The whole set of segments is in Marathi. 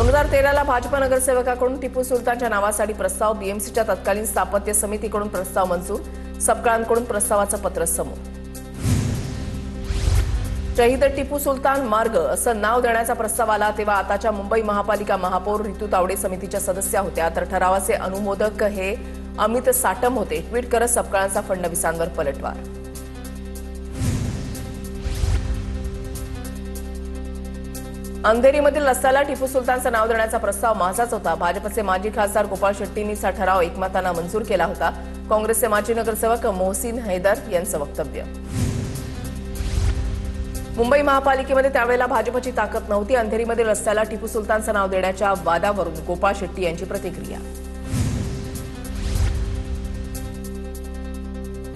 2013ला भाजप नगरसेवकाकडून टिपू सुलतानच्या नावासाठी प्रस्ताव, बीएमसीच्या तत्कालीन स्थापत्य समितीकडून प्रस्ताव मंजूर, सपकाळांकडून प्रस्तावाचं पत्र समोर. शहीद टिपू सुलतान मार्ग असं नाव देण्याचा प्रस्ताव आला तेव्हा आताच्या मुंबई महापालिका महापौर रितू तावडे समितीच्या सदस्या होत्या, तर ठरावाचे अनुमोदक हे अमित साटम होते. ट्विट करत सपकाळांचा फडणवीसांवर पलटवार. अंधेरीमधील रस्त्याला टिपू सुलतानचं नाव देण्याचा प्रस्ताव माझाच होता. भाजपचे माजी खासदार गोपाळ शेट्टींनी हा ठराव एकमतानं मंजूर केला होता. काँग्रेसचे माजी नगरसेवक मोहसिन हैदर यांचं वक्तव्य. मुंबई महापालिकेमध्ये त्यावेळेला भाजपची ताकद नव्हती. अंधेरीमधील रस्त्याला टिपू सुलतानचं नाव देण्याच्या वादावरून गोपाळ शेट्टी यांची प्रतिक्रिया.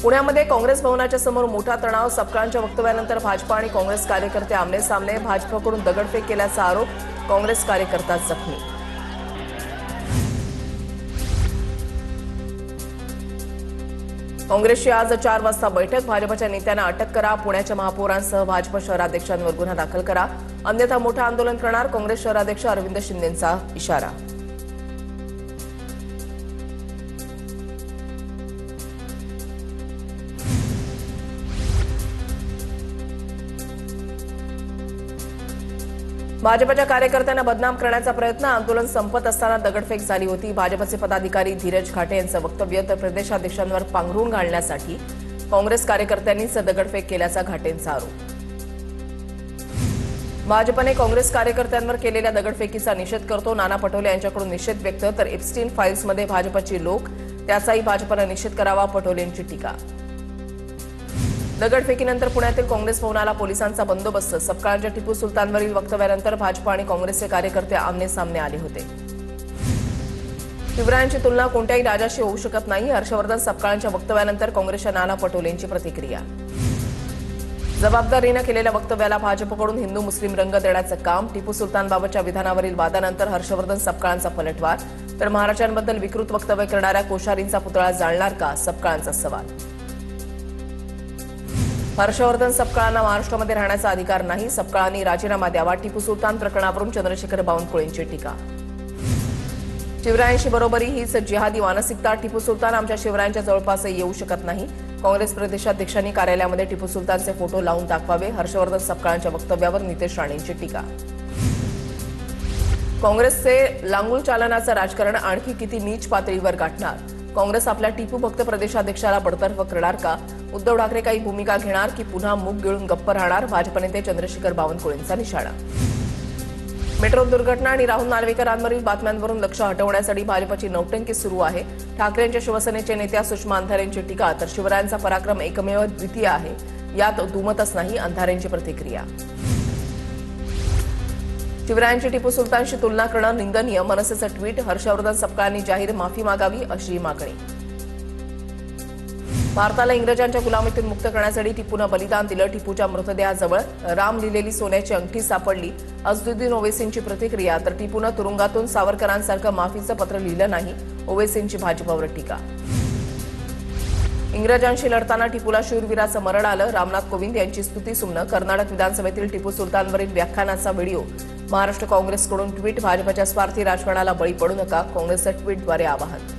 पुण्यामध्ये काँग्रेस भवनाच्या समोर मोठा तणाव. सपकाळांच्या वक्तव्यानंतर भाजप आणि काँग्रेस कार्यकर्ते आमने सामने. भाजपकडून दगडफेक केल्याचा आरोप, काँग्रेस कार्यकर्ता जखमी. काँग्रेसची आज 4 वाजता बैठक. भाजपच्या नेत्यांना अटक करा, पुण्याच्या महापौरांसह भाजप शहराध्यक्षांवर गुन्हा दाखल करा, अन्यथा मोठं आंदोलन करणार, काँग्रेस शहराध्यक्ष अरविंद शिंदेंचा इशारा. भाजपच्या कार्यकर्त्यांना बदनाम करण्याचा प्रयत्न. आंदोलन संपत असताना दगडफेक झाली होती. भाजपचे पदाधिकारी धीरज घाटे यांचं वक्तव्य. तर प्रदेशाध्यक्षांवर पांघरून घालण्यासाठी काँग्रेस कार्यकर्त्यांनीच दगडफेक केल्याचा घाटेंचा आरोप. भाजपने काँग्रेस कार्यकर्त्यांवर केलेल्या दगडफेकीचा निषेध करतो. नाना पटोले यांच्याकडून निषेध व्यक्त. तर एप्स्टीन फाईल्समध्ये भाजपची लोक, त्याचाही भाजपनं निषेध करावा, पटोलेंची टीका. दगडफेकीनंतर पुण्यातील काँग्रेस भवनाला पोलिसांचा बंदोबस्त. सपकाळांच्या टिपू सुलतानवरील वक्तव्यानंतर भाजप आणि काँग्रेसचे कार्यकर्ते आमने सामने आले होते. शिवरायांची तुलना कोणत्याही राजाशी होऊ शकत नाही. हर्षवर्धन सपकाळांच्या वक्तव्यानंतर काँग्रेसच्या नाना पटोलेंची प्रतिक्रिया. जबाबदारीनं केलेल्या वक्तव्याला भाजपकडून हिंदू मुस्लिम रंग देण्याचं काम. टिपू सुलतानबाबतच्या विधानावरील वादानंतर हर्षवर्धन सपकाळांचा पलटवार. तर महाराजांबद्दल विकृत वक्तव्य करणाऱ्या कोश्यारींचा पुतळा जाळणार का, सपकाळांचा सवाल. हर्षवर्धन सपकाळांना महाराष्ट्रामध्ये राहण्याचा अधिकार नाही. सपकाळांनी राजीनामा द्यावा. टिपू सुलतान प्रकरणावरून चंद्रशेखर बावनकुळेंची टीका. शिवरायांशी बरोबरी हीच जिहादी मानसिकता. टिपू सुलतान आमच्या शिवरायांच्या जवळपासही येऊ शकत नाही. काँग्रेस प्रदेशाध्यक्षांनी कार्यालयामध्ये टिपू सुलतानचे फोटो लावून दाखवावे. हर्षवर्धन सपकाळांच्या वक्तव्यावर नितेश राणेंची टीका. काँग्रेसचे लांगुल चालनाचं राजकारण आणखी किती नीच पातळीवर गाठणार. काँग्रेस आपल्या टिपू भक्त प्रदेशाध्यक्षाला बडतर्फ करणार का. उद्धव ठाकरे काही भूमिका घेणार की पुन्हा मूग गिळून गप्प राहणार. भाजप नेते चंद्रशेखर बावनकुळेंचा निशाणा. मेट्रो दुर्घटना आणि राहुल नार्वेकरांवरील बातम्यांवरून लक्ष हटवण्यासाठी भाजपची नौटंकी सुरू आहे. ठाकरेंच्या शिवसेनेच्या नेत्या सुषमा अंधारेंची टीका. तर शिवरायांचा पराक्रम एकमेव द्वितीय आहे, यात दुमतच नाही, अंधारेंची प्रतिक्रिया. शिवरायांची टिपू सुलतानशी तुलना करणं निंदनीय, मनसेचं ट्विट. हर्षवर्धन सपकाळांनी जाहीर माफी मागावी अशी मागणी. भारताला इंग्रजांच्या गुलामीतून मुक्त करण्यासाठी टिपूनं बलिदान दिलं. टिपूच्या मृतदेहाजवळ राम लिहिलेली सोन्याची अंगठी सापडली. अझदुद्दीन ओवेसींची प्रतिक्रिया. तर टिपूनं तुरुंगातून सावरकरांसारखं माफीचं पत्र लिहिलं नाही, ओवेसींची भाजपवर टीका. इंग्रजांशी लढताना टिपूला शूरवीराचं मरण आलं. रामनाथ कोविंद यांची स्तुतीसुमनं. कर्नाटक विधानसभेतील टिपू सुलतानवरील व्याख्यानाचा व्हिडिओ. महाराष्ट्र काँग्रेसकडून ट्विट. भाजपच्या स्वार्थी राजकारणाला बळी पडू नका, काँग्रेसचं ट्विटद्वारे आवाहन.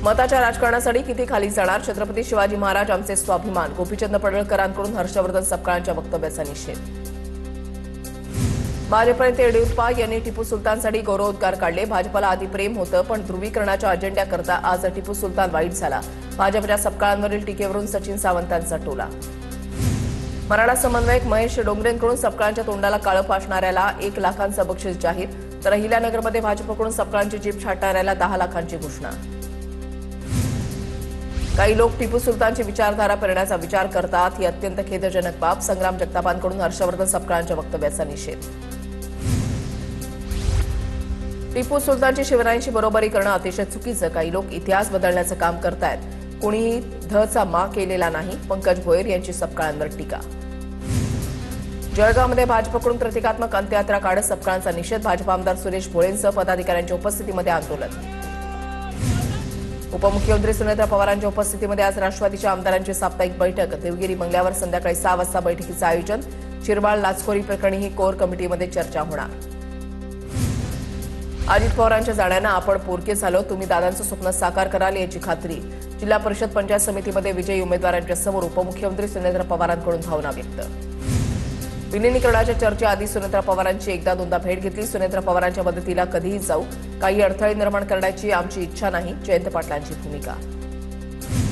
मताच्या राजकारणासाठी किती खाली जाणार. छत्रपती शिवाजी महाराज आमचे स्वाभिमान. गोपीचंद पडळकरांकडून हर्षवर्धन सपकाळांच्या वक्तव्याचा निषेध. भाजप नेते येडियुरप्पा यांनी टिपू सुलतानसाठी गौरवोद्गार काढले. भाजपला आधी प्रेम होतं, पण ध्रुवीकरणाच्या अजेंड्याकरता आज टिपू सुलतान वाईट झाला. भाजपच्या सपकाळांवरील टीकेवरून सचिन सावंतांचा टोला. मराठा समन्वयक महेश डोंगरेंकडून सपकाळांच्या तोंडाला काळं फासणाऱ्याला 1 लाखांचं बक्षीस जाहीर. तर अहिल्यानगरमध्ये भाजपकडून सपकाळांची जीप छाटणाऱ्याला 10 लाखांची घोषणा. काही लोक टिपू सुलतानची विचारधारा पेरण्याचा विचार करतात, ही अत्यंत खेदजनक बाब. संग्राम जगतापांकडून हर्षवर्धन सपकाळांच्या वक्तव्याचा निषेध. टिपू सुलतानची शिवरायांशी बरोबरी करणं अतिशय चुकीचं. काही लोक इतिहास बदलण्याचं काम करतायत. कोणीही धचा मा केलेला नाही, पंकज भोयर यांची सपकाळांवर टीका. जळगावमध्ये भाजपकडून प्रतिकात्मक अंत्ययात्रा काढत सपकाळांचा निषेध. भाजप आमदार सुरेश भोळेंसह पदाधिकाऱ्यांच्या उपस्थितीमध्ये आंदोलन. उपमुख्यमंत्री सुनेत्रा पवारांच्या उपस्थितीमध्ये आज राष्ट्रवादीच्या आमदारांची साप्ताहिक बैठक. देवगिरी बंगल्यावर संध्याकाळी 6 वाजता बैठकीचं आयोजन. शिरवाळ लाचखोरी प्रकरणी ही कोर कमिटीमध्ये चर्चा होणार. अजित पवारांच्या जाण्यानं आपण पोरके झालो, तुम्ही दादांचं स्वप्न साकार कराल याची खात्री. जिल्हा परिषद पंचायत समितीमध्ये विजयी उमेदवारांच्या समोर उपमुख्यमंत्री सुनेत्रा पवारांकडून भावना व्यक्त. विलिनीकरणाच्या चर्चेआधी सुनेत्रा पवारांची एकदा दोनदा भेट घेतली. सुनेत्रा पवारांच्या मदतीला कधीही जाऊ, काही अडथळे निर्माण करण्याची आमची इच्छा नाही, जयंत पाटलांची भूमिका.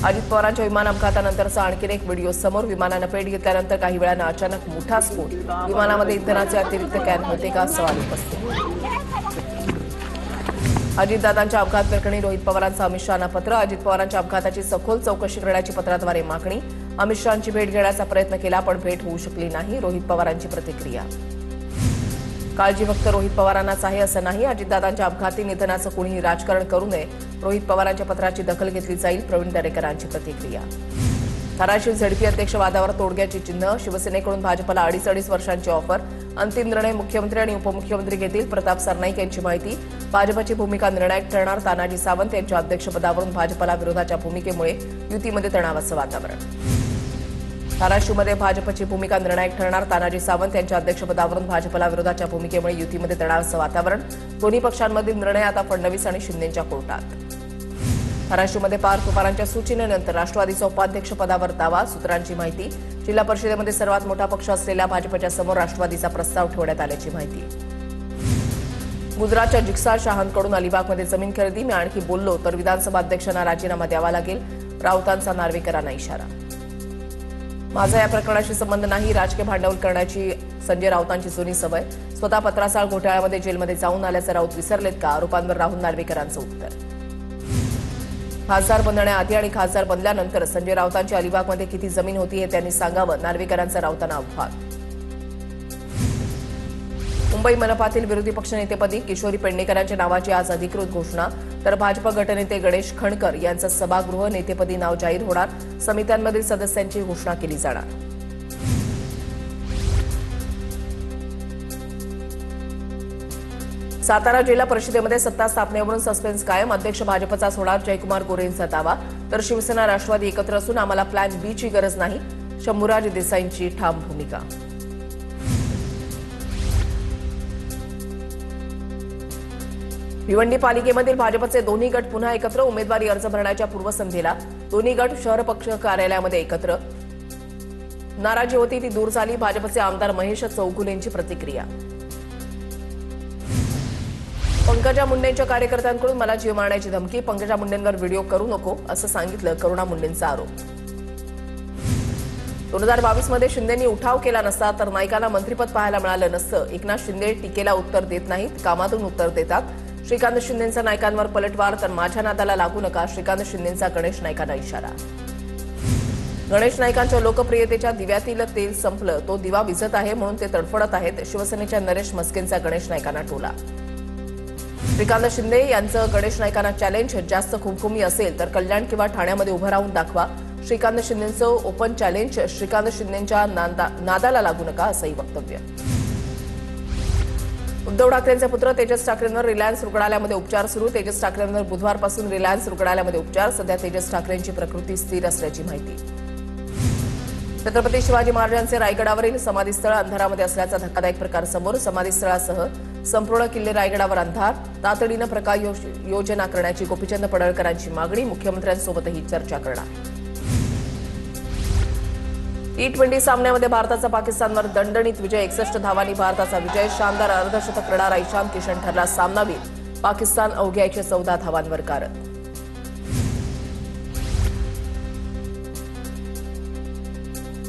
अजित पवारांच्या विमान अपघातानंतरचा आणखीन एक व्हिडिओ समोर. विमानानं पेट घेतल्यानंतर काही वेळानं अचानक मोठा स्फोट. विमानामध्ये इंधनाचे अतिरिक्त कॅन होते का, सवाल उपस्थित. अजितदादांच्या अपघात प्रकरणी रोहित पवारांचं अमित शहांना पत्र. अजित पवारांच्या अपघाताची सखोल चौकशी करण्याची पत्राद्वारे मागणी. अमित शहांची भेट घेण्याचा प्रयत्न केला पण भेट होऊ शकली नाही, रोहित पवारांची प्रतिक्रिया. काळजी फक्त रोहित पवारांनाच आहे असं नाही, अजितदादांच्या अपघाती निधनाचं कुणीही राजकारण करू नये, रोहित पवारांच्या पत्राची दखल घेतली जाईल, प्रवीण दरेकरांची प्रतिक्रिया. धाराशिव झेडपी अध्यक्ष वादावर तोडग्याची चिन्ह. शिवसेनेकडून भाजपला 2.5 वर्षांची ऑफर. अंतिम निर्णय मुख्यमंत्री आणि उपमुख्यमंत्री घेतील, प्रताप सरनाईक यांची माहिती. भाजपची भूमिका निर्णायक ठरणार. तानाजी सावंत यांच्या अध्यक्षपदावरून भाजपला विरोधाच्या भूमिकेमुळे युतीमध्ये तणावाचं वातावरण. धाराशिवमध्ये भाजपची भूमिका निर्णायक ठरणार. तानाजी सावंत यांच्या अध्यक्षपदावरून भाजपला विरोधाच्या भूमिकेमुळे युतीमध्ये तणावाचं वातावरण. दोन्ही पक्षांमधील निर्णय आता फडणवीस आणि शिंदेंच्या कोर्टात. धाराशिवमध्ये पार्थ पवारांच्या सूचनेनंतर राष्ट्रवादीचा उपाध्यक्षपदावर दावा. सूत्रांची माहिती. जिल्हा परिषदेमध्ये सर्वात मोठा पक्ष असलेल्या भाजपच्या समोर राष्ट्रवादीचा प्रस्ताव ठेवण्यात आल्याची माहिती. गुजरातच्या जिक्सा शहांकडून अलिबागमध्ये जमीन खरेदी. मी आणखी बोललो तर विधानसभा अध्यक्षांना राजीनामा द्यावा लागेल, राऊतांचा नार्वेकरांना इशारा. माझा या प्रकरणाशी संबंध नाही, राजकीय भांडवल करण्याची संजय राऊतांची जुनी सवय. स्वतः पत्रासाळ घोटाळ्यामध्ये जेलमध्ये जाऊन आल्याचं राऊत विसरलेत का, आरोपांवर राहुल नार्वेकरांचं उत्तर. खासदार बनण्याआधी आणि खासदार बनल्यानंतर संजय राऊतांची अलिबागमध्ये किती जमीन होती हे त्यांनी सांगावं, नार्वेकरांचा राऊतांना आव्हान. मुंबई मनपातील विरोधी पक्षनेतेपदी किशोरी पेडणेकरांच्या नावाची आज अधिकृत घोषणा. तर भाजप गटनेते गणेश खणकर यांचं सभागृह नेतेपदी नाव जाहीर होणार. समित्यांमधील सदस्यांची घोषणा केली जाणार. सातारा जिल्हा परिषदेमध्ये सत्ता स्थापनेवरून सस्पेन्स कायम. अध्यक्ष भाजपचाच होणार, जयकुमार गोरेंचा दावा. तर शिवसेना राष्ट्रवादी एकत्र असून आम्हाला प्लॅन बी ची गरज नाही, शंभूराज देसाईंची ठाम भूमिका. भिवंडी पालिकेमधील भाजपचे दोन्ही गट पुन्हा एकत्र. उमेदवारी अर्ज भरण्याच्या पूर्वसंध्येला दोन्ही गट शहर पक्ष कार्यालयामध्ये एकत्र. नाराजी होती ती दूर झाली, भाजपचे आमदार महेश चौगुलेंची प्रतिक्रिया. पंकजा मुंडेंच्या कार्यकर्त्यांकडून मला जीव मारण्याची धमकी. पंकजा मुंडेंवर व्हिडिओ करू नको असं सांगितलं, करुणा मुंडेंचा आरोप. 2022 मध्ये शिंदेंनी उठाव केला नसता तर नाईकांना मंत्रिपद पाहायला मिळालं नसतं. एकनाथ शिंदे टीकेला उत्तर देत नाहीत, कामातून उत्तर देतात. श्रीकांत शिंदेंचा नाईकांवर पलटवार. तर माझ्या नादाला लागू नका, श्रीकांत शिंदेंचा गणेश नाईकांना इशारा. गणेश नाईकांच्या लोकप्रियतेच्या दिव्यातील तेल संपलं, तो दिवा विझत आहे म्हणून ते तडफडत आहेत. शिवसेनेच्या नरेश मस्केंचा गणेश नाईकांना टोला. श्रीकांत शिंदे यांचं गणेश नाईकांना चॅलेंज. जास्त खुमखुमी असेल तर कल्याण किंवा ठाण्यामध्ये उभं राहून दाखवा. श्रीकांत शिंदेंचं ओपन चॅलेंज. श्रीकांत शिंदेंच्या नादाला लागू नका असंही वक्तव्य. उद्धव ठाकरेंचे पुत्र तेजस ठाकरेंवर रिलायन्स रुग्णालयामध्ये उपचार सुरू. तेजस ठाकरेंवर बुधवारपासून रिलायन्स रुग्णालयामध्ये उपचार. सध्या तेजस ठाकरेंची प्रकृती स्थिर असल्याची माहिती. छत्रपती शिवाजी महाराजांचे रायगडावरील समाधीस्थळ अंधारामध्ये असल्याचा धक्कादायक प्रकार समोर. समाधीस्थळासह संपूर्ण किल्ले रायगडावर अंधार. तातडीनं प्रकाश योजना करण्याची गोपीचंद पडळकरांची मागणी. मुख्यमंत्र्यांसोबतही चर्चा करणार. T20 सामन्यामध्ये भारताचा पाकिस्तानवर दणदणीत विजय. 61 धावांनी भारताचा विजय. शानदार अर्धशतक करणारा ईशांत किशन ठरला सामनावीर. पाकिस्तान अवघ्या 114 धावांवर कारत.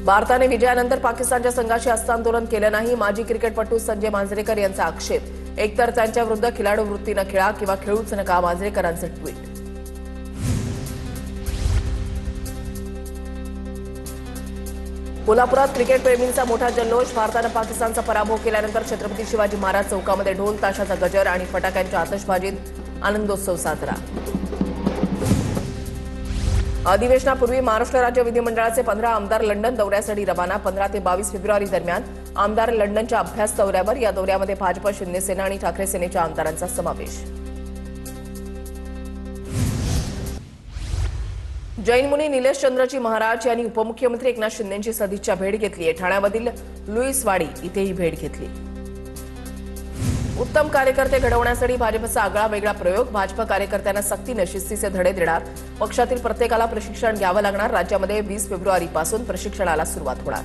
भारताने विजयानंतर पाकिस्तानच्या संघाशी हस्तांदोलन केलं नाही. माजी क्रिकेटपटू संजय मांजरेकर यांचा आक्षेप. एकतर त्यांच्या विरुद्ध खिलाडू वृत्तीनं खेळा किंवा खेळूच नका, मांजरेकरांचं ट्विट. कोल्हापुरात क्रिकेटप्रेमींचा मोठा जल्लोष. भारतानं पाकिस्तानचा पराभव केल्यानंतर छत्रपती शिवाजी महाराज चौकामध्ये ढोल ताशाचा गजर आणि फटाक्यांच्या आतषबाजीत आनंदोत्सव साजरा. अधिवेशनापूर्वी महाराष्ट्र राज्य विधिमंडळाचे 15 आमदार लंडन दौऱ्यासाठी रवाना. 15 ते 22 फेब्रुवारी दरम्यान आमदार लंडनच्या अभ्यास दौऱ्यावर. या दौऱ्यामध्ये भाजप, शिंदे सेना आणि ठाकरे सेनेच्या आमदारांचा समावेश. जैन मुनी निलेश चंद्रजी महाराज यांनी उपमुख्यमंत्री एकनाथ शिंदेंची सदिच्छा भेट घेतली आहे. ठाण्यामधील लुईसवाडी इथेही भेट घेतली. उत्तम कार्यकर्ते घडवण्यासाठी भाजपचा आगळा वेगळा प्रयोग. भाजप कार्यकर्त्यांना सक्तीने शिस्तीचे धडे देणार. पक्षातील प्रत्येकाला प्रशिक्षण घ्यावं लागणार. राज्यामध्ये 20 फेब्रुवारीपासून प्रशिक्षणाला सुरुवात होणार.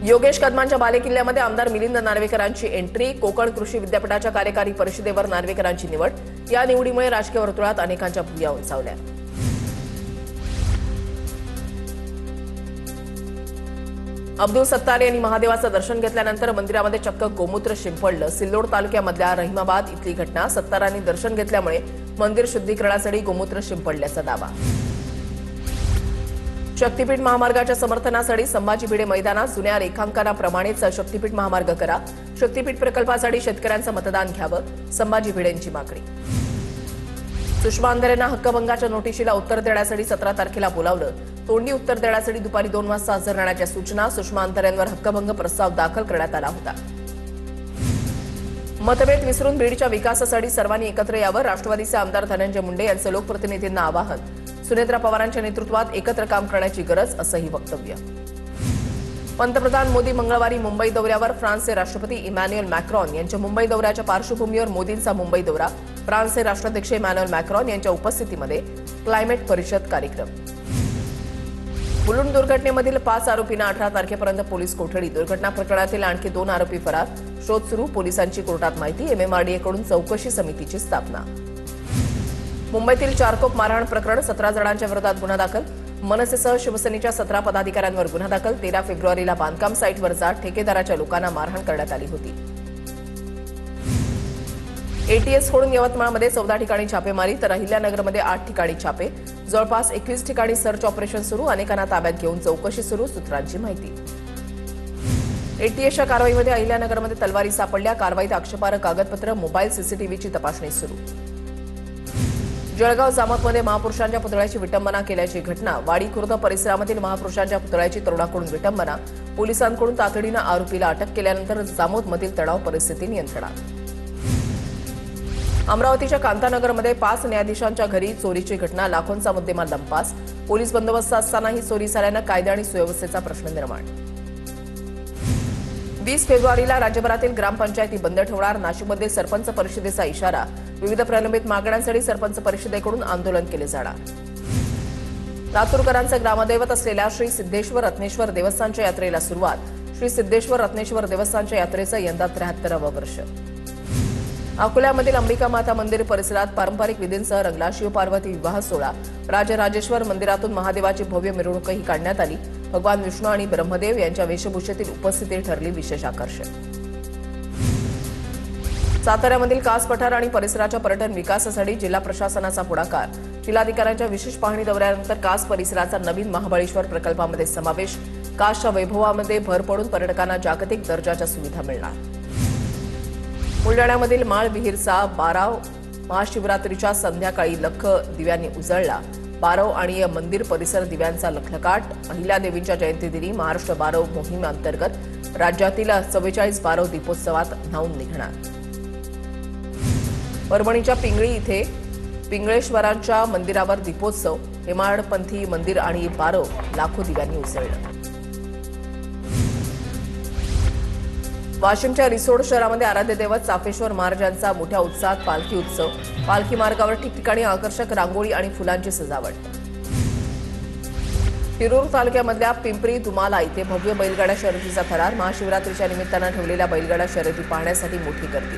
योगेश कदमांच्या बालेकिल्ल्यामध्ये आमदार मिलिंद नार्वेकरांची एंट्री. कोकण कृषी विद्यापीठाच्या कार्यकारी परिषदेवर नार्वेकरांची निवड. या निवडीमुळे राजकीय वर्तुळात अनेकांच्या भुवया उंचावल्या. अब्दुल सत्तार यांनी महादेवाचं दर्शन घेतल्यानंतर मंदिरामध्ये चक्क गोमूत्र शिंपडलं. सिल्लोड तालुक्यामधल्या रहिमाबाद इथली घटना. सत्तारांनी दर्शन घेतल्यामुळे मंदिर शुद्धीकरणासाठी गोमूत्र शिंपडल्याचा दावा. शक्तीपीठ महामार्गाच्या समर्थनासाठी संभाजी भिडे मैदानात जुन्या रेखांकनाप्रमाणेच शक्तीपीठ महामार्ग करा. शक्तीपीठ प्रकल्पासाठी शेतकऱ्यांचं मतदान घ्यावं. संभाजी भिडेंची मागणी. सुषमा अंधारेंना हक्कभंगाच्या नोटिशीला उत्तर देण्यासाठी 17 तारखेला बोलावलं. तोंडी उत्तर देण्यासाठी दुपारी 2 वाजता हजर राहण्याच्या सूचना. सुषमा अंधारेंवर हक्कभंग प्रस्ताव दाखल करण्यात आला होता. मतभेद विसरून बीडच्या विकासासाठी सर्वांनी एकत्र यावं. राष्ट्रवादीचे आमदार धनंजय मुंडे यांचं लोकप्रतिनिधींना आवाहन. सुनेत्रा पवारांच्या नेतृत्वात एकत्र काम करण्याची गरज असंही वक्तव्य. पंतप्रधान मोदी मंगळवारी मुंबई दौऱ्यावर. फ्रान्सचे राष्ट्रपती इमॅन्युएल मॅक्रॉन यांच्या मुंबई दौऱ्याच्या पार्श्वभूमीवर मोदींचा मुंबई दौरा. फ्रान्सचे राष्ट्राध्यक्ष इमॅन्युएल मॅक्रॉन यांच्या उपस्थितीमध्ये क्लायमेट परिषद कार्यक्रम. बुलून दुर्घटनेमधील 5 आरोपींना 18 तारखेपर्यंत पोलीस कोठडी. दुर्घटना प्रकरणातील आणखी 2 आरोपी फरार. शोध सुरू. पोलिसांची कोर्टात माहिती. एमएमआरडीएकडून चौकशी समितीची स्थापना. मुंबईतील चारकोप मारहाण प्रकरण. 17 जणांच्या विरोधात गुन्हा दाखल. मनसेसह शिवसेनेच्या 17 पदाधिकाऱ्यांवर गुन्हा दाखल. 13 फेब्रुवारीला बांधकाम साईटवर जात ठेकेदाराच्या लोकांना मारहाण करण्यात आली होती. एटीएसकडून यवतमाळमध्ये 14 ठिकाणी छापेमारी तर अहिल्यानगरमध्ये 8 ठिकाणी छापे. जवळपास 21 ठिकाणी सर्च ऑपरेशन सुरू. अनेकांना ताब्यात घेऊन चौकशी सुरू. सूत्रांची माहिती. एटीएसच्या कारवाईमध्ये अहिल्यानगरमध्ये तलवारी सापडल्या. कारवाईत आक्षेपार्ह कागदपत्र, मोबाईल, सीसीटीव्हीची तपासणी सुरू. जळगाव जामोदमध्ये महापुरुषांच्या पुतळ्याची विटंबना केल्याची घटना. वाडी खुर्द परिसरामधील महापुरुषांच्या पुतळ्याची तरुणाकडून विटंबना. पोलिसांकडून तातडीनं आरोपीला अटक केल्यानंतर जामोदमधील तणाव परिस्थिती नियंत्रणात. अमरावतीच्या कांतानगरमध्ये 5 न्यायाधीशांच्या घरी चोरीची घटना. लाखोंचा मुद्देमाल लंपास. पोलीस बंदोबस्त असतानाही चोरी झाल्यानं कायदा आणि सुव्यवस्थेचा प्रश्न निर्माण. 20 फेब्रुवारीला राज्यभरातील ग्रामपंचायती बंद ठेवणार. नाशिकमध्ये सरपंच परिषदेचा इशारा. विविध प्रलंबित मागण्यांसाठी सरपंच परिषदेकडून आंदोलन केले जाणार. लातूरकरांचं ग्रामदैवत असलेल्या श्री सिद्धेश्वर रत्नेश्वर देवस्थानच्या यात्रेला सुरुवात. श्री सिद्धेश्वर रत्नेश्वर देवस्थानच्या यात्रेचं यंदा 73वं वर्ष. अकोल्यामधील अंबिका माता मंदिर परिसरात पारंपरिक विधींसह रंगला. शिवपार्वती विवाह सोहळा. राजराजेश्वर मंदिरातून महादेवाची भव्य मिरवणूकही काढण्यात आली. भगवान विष्णू आणि ब्रह्मदेव यांच्या वेशभूषेतील उपस्थिती ठरली विशेष आकर्षण. साताऱ्यामधील कास पठार आणि परिसराच्या पर्यटन विकासासाठी जिल्हा प्रशासनाचा पुढाकार. जिल्हाधिकाऱ्यांच्या विशेष पाहणी दौऱ्यानंतर कास परिसराचा नवीन महाबळेश्वर प्रकल्पामध्ये समावेश. कासच्या वैभवामध्ये भर पडून पर्यटकांना जागतिक दर्जाच्या सुविधा मिळणार. बुलडाण्यामधील माळ विहीरचा बाराव महाशिवरात्रीच्या संध्याकाळी लख दिव्यांनी उजळला. बारव आणि मंदिर परिसर दिव्यांचा लखलखाट. अहिल्यादेवींच्या जयंतीदिनी महाराष्ट्र बारव मोहिमेअंतर्गत राज्यातील 44 बारव दीपोत्सवात न्हाऊन निघणार. परभणीच्या पिंगळी इथे पिंगळेश्वरांच्या मंदिरावर दीपोत्सव. हेमाडपंथी मंदिर आणि बारव लाखो दिव्यांनी उजळलं. वाशिमच्या रिसोड शहरामध्ये आराध्य दैवत चाफेश्वर महाराजांचा मोठ्या उत्साहात पालखी उत्सव. पालखी मार्गावर ठिकठिकाणी आकर्षक रांगोळी आणि फुलांची सजावट. शिरूर तालुक्यामधल्या पिंपरी दुमाला इथे भव्य बैलगाडा शर्यतीचा थरार. महाशिवरात्रीच्या निमित्तानं ठेवलेल्या बैलगाडा शर्यती पाहण्यासाठी मोठी गर्दी.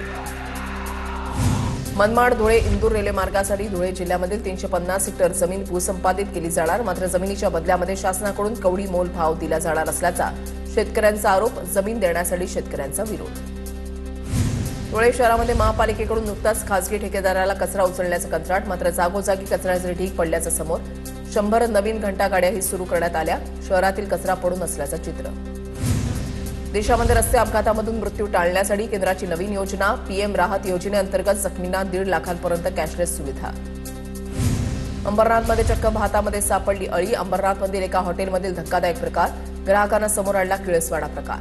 मनमाड धुळे इंदूर रेल्वे मार्गासाठी धुळे जिल्ह्यामधील 350 हेक्टर जमीन भूसंपादित केली जाणार. मात्र जमिनीच्या बदल्यामध्ये शासनाकडून कवडी मोल भाव दिला जाणार असल्याचा शेतकऱ्यांचा आरोप. जमीन देण्यासाठी शेतकऱ्यांचा विरोध. धुळे शहरामध्ये महापालिकेकडून नुकताच खासगी ठेकेदाराला कचरा उचलण्याचं कंत्राट. मात्र जागोजागी कचऱ्याचे ढीग पडल्याचं समोर. 100 नवीन घंटागाड्याही सुरू करण्यात आल्या. शहरातील कचरा पडून असल्याचं चित्र. देशामध्ये रस्ते अपघातामधून मृत्यू टाळण्यासाठी केंद्राची नवीन योजना. पीएम राहत योजनेअंतर्गत जखमींना 1.5 लाखांपर्यंत कॅशलेस सुविधा. अंबरनाथमध्ये चक्क भातामध्ये सापडली अळी. अंबरनाथमधील एका हॉटेलमधील धक्कादायक प्रकार. ग्राहकांना समोर आणला किळसवाडा प्रकार.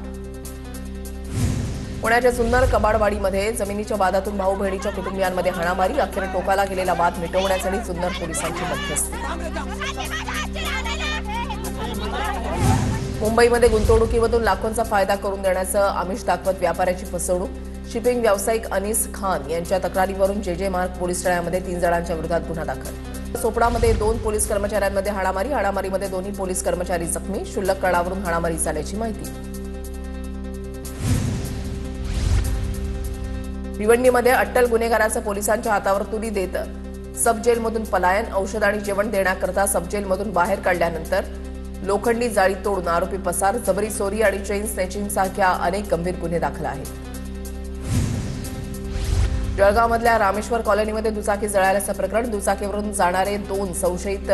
पुण्याच्या जुन्नर कबाडवाडीमध्ये जमिनीच्या वादातून भाऊ बहिणीच्या कुटुंबियांमध्ये हाणामारी, अखेर टोकाला गेलेला वाद मिटवण्यासाठी जुन्नर पोलिसांची मध्यस्थी. मुंबईमध्ये गुंतवणुकीमधून लाखोंचा फायदा करून देण्याचं आमिष दाखवत व्यापाऱ्याची फसवणूक. शिपिंग व्यावसायिक अनीस खान यांच्या तक्रारीवरून जे मार्ग पोलीस ठाण्यामध्ये 3 जणांच्या विरोधात गुन्हा दाखल. सोपडामध्ये 2 पोलीस कर्मचाऱ्यांमध्ये हाणामारीमध्ये दोन्ही पोलीस कर्मचारी जखमी. क्षुल्लक कारणावरून हाणामारी झाल्याची माहिती. भिवंडीमध्ये अट्टल गुन्हेगाराचं पोलिसांच्या हातावर तुरी देत सब जेलमधून पलायन. औषध आणि जेवण देण्याकरता सब जेलमधून बाहेर काढल्यानंतर लोखंडी जाळी तोडून आरोपी पसार. जबरी चोरी आणि चेन स्नॅचिंगसारख्या अनेक गंभीर गुन्हे दाखल आहेत. जळगावमधल्या रामेश्वर कॉलनीमध्ये दुचाकी जळाल्याचं प्रकरण. दुचाकीवरून जाणारे 2 संशयित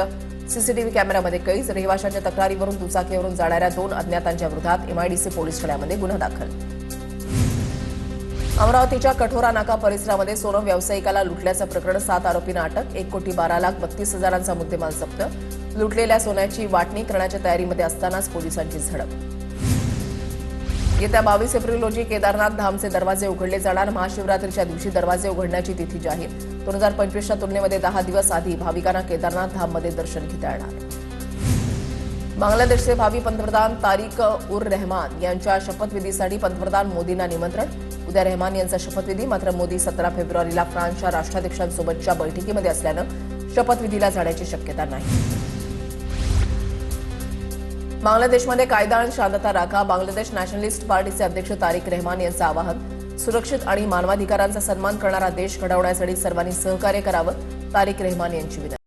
सीसीटीव्ही कॅमेऱ्यामध्ये कैद. रहिवाशांच्या तक्रारीवरून दुचाकीवरून जाणाऱ्या 2 अज्ञातांच्या विरोधात एमआयडीसी पोलीस ठाण्यामध्ये गुन्हा दाखल. अमरावतीच्या कठोरा नाका परिसरामध्ये सोनं व्यावसायिकाला लुटल्याचं प्रकरण. 7 आरोपींना अटक. 1,12,32,000चा मुद्देमाल जप्त. लुटलेल्या सोन्याची वाटणी करण्याच्या तयारीमध्ये असतानाच पोलिसांची झडप. येत्या 22 एप्रिल रोजी केदारनाथ धामचे दरवाजे उघडले जाणार. महाशिवरात्रीच्या दिवशी दरवाजे उघडण्याची तिथी जाहीर. 2025च्या तुलनेमध्ये 10 दिवस आधी भाविकांना केदारनाथ धाममध्ये दर्शन घेता येणार. बांगलादेशचे भावी पंतप्रधान तारिक उर रहमान यांच्या शपथविधीसाठी पंतप्रधान मोदींना निमंत्रण. उद्या रहमान यांचा शपथविधी. मात्र मोदी 17 फेब्रुवारीला फ्रान्सच्या राष्ट्राध्यक्षांसोबतच्या बैठकीमध्ये असल्यानं शपथविधीला जाण्याची शक्यता नाही. बांगलादेशमध्ये कायदा आणि शांतता राखा. बांगलादेश नॅशनलिस्ट पार्टीचे अध्यक्ष तारिक रहमान यांचं आवाहन. सुरक्षित आणि मानवाधिकारांचा सन्मान करणारा देश घडवण्यासाठी सर्वांनी सहकार्य करावं. तारिक रहमान यांची विनंती.